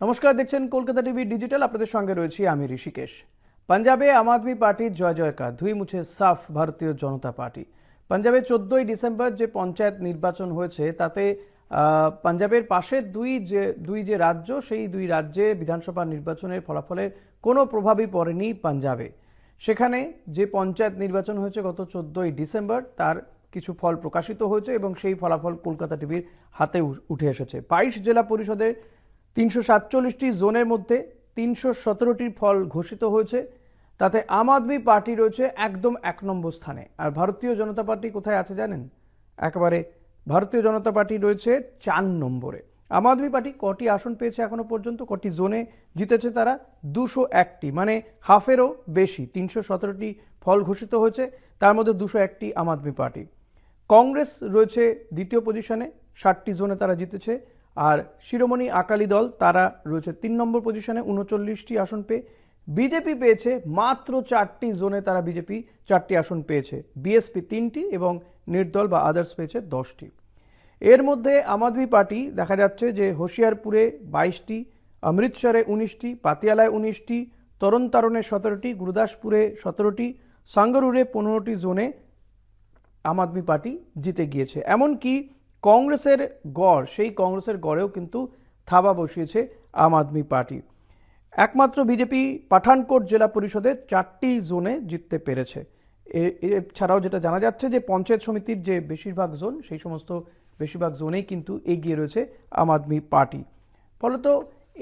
নমস্কার, দেখছেন Kolkata TV digital. আপনাদের সঙ্গে রয়েছি আমি ঋষিকেশ। পাঞ্জাবে আম আদমি পার্টির জয় জয়কার, ধুই মুছে সাফ ভারতীয় জনতা পার্টি। পাঞ্জাবে 14ই ডিসেম্বর যে পঞ্চায়েত নির্বাচন হয়েছে তাতে পাঞ্জাবের পাশে দুই যে রাজ্য, সেই দুই রাজ্যে বিধানসভা নির্বাচনের ফলাফলের কোনো প্রভাবই পড়েনি পাঞ্জাবে। সেখানে যে পঞ্চায়েত নির্বাচন হয়েছে গত 14ই ডিসেম্বর, তার কিছু ফল প্রকাশিত হয়েছে এবং সেই ফলাফল কলকাতা টিভির হাতে উঠে এসেছে। 22 জেলা পরিষদের 347টি জোনের মধ্যে 317টির ফল ঘোষিত হয়েছে। তাতে আম আদমি পার্টি রয়েছে একদম 1 নম্বর স্থানে। আর ভারতীয় জনতা পার্টি কোথায় আছে জানেন? একেবারে ভারতীয় জনতা পার্টি রয়েছে 4 নম্বরে। আম আদমি পার্টি কটি আসন পেয়েছে এখনো পর্যন্ত, কটি জোনে জিতেছে তারা? 201টি, মানে হাফেরও বেশি। 317টি ফল ঘোষিত হয়েছে, তার মধ্যে 201টি আম আদমি পার্টি। কংগ্রেস রয়েছে দ্বিতীয় পজিশনে, 60টি জোনে তারা জিতেছে। আর শিরোমণি আকালি দল তারা রয়েছে 3 নম্বর পজিশনে, 39টি আসন পেয়ে। বিজেপি পেয়েছে মাত্র 4টি জোনে, তারা বিজেপি 4টি আসন পেয়েছে। বিএসপি 3টি এবং নির্দল বা আদার্স পেয়েছে 10টি। এর মধ্যে আম আদমি পার্টি দেখা যাচ্ছে যে হোশিয়ারপুরে 22টি, অমৃতসরে 19টি, পাতিয়ালায় 19টি, তরণ তারণে 17টি, গুরুদাসপুরে 17টি, সাঙ্গারুরে 15টি জোনে আম আদমি পার্টি জিতে গিয়েছে। এমনকি কংগ্রেসের গড়, সেই কংগ্রেসের গড়েও কিন্তু থাবা বসিয়েছে আম আদমি পার্টি। একমাত্র বিজেপি পাঠানকোট জেলা পরিষদে 4টি জোনে জিততে পেরেছে। এছাড়াও যেটা জানা যাচ্ছে যে পঞ্চায়েত সমিতির যে বেশিরভাগ জোন, সেই সমস্ত বেশিরভাগ জোনেই কিন্তু এগিয়ে রয়েছে আম আদমি পার্টি। ফলত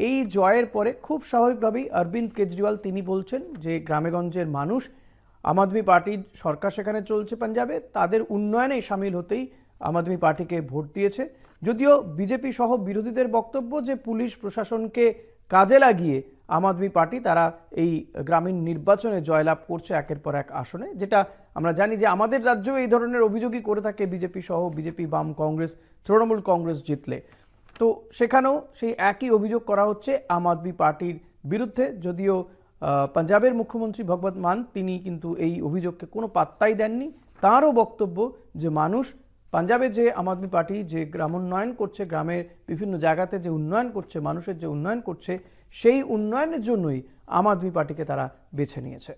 এই জয়ের পরে খুব স্বাভাবিকভাবেই অরবিন্দ কেজরিওয়াল তিনি বলছেন যে গ্রামেগঞ্জের মানুষ, আম আদমি পার্টির সরকার সেখানে চলছে পাঞ্জাবে, তাদের উন্নয়নে সামিল হতেই আম আদমি পার্টিকে ভোট দিয়েছে। যদিও বিজেপি সহ বিরোধীদের বক্তব্য যে পুলিশ প্রশাসনকে কাজে লাগিয়ে আম আদমি পার্টি তারা এই গ্রামীণ নির্বাচনে জয়লাভ করছে একের পর এক আসনে, যেটা আমরা জানি যে আমাদের রাজ্যেও এই ধরনের অভিযোগই করে থাকে বিজেপি সহ, বিজেপি, বাম, কংগ্রেস, তৃণমূল কংগ্রেস জিতলে। তো সেখানেও সেই একই অভিযোগ করা হচ্ছে আম আদমি পার্টির বিরুদ্ধে। যদিও পাঞ্জাবের মুখ্যমন্ত্রী ভগবত মান তিনি কিন্তু এই অভিযোগকে কোনো পাত্তাই দেননি। তাঁরও বক্তব্য যে মানুষ পাঞ্জাবে যে আম আদমি পার্টি যে গ্রামোন্নয়ন করছে, গ্রামের বিভিন্ন জায়গাতে যে উন্নয়ন করছে, মানুষের যে উন্নয়ন করছে, সেই উন্নয়নের জন্যই আম আদমি পার্টিকে তারা বেছে নিয়েছে।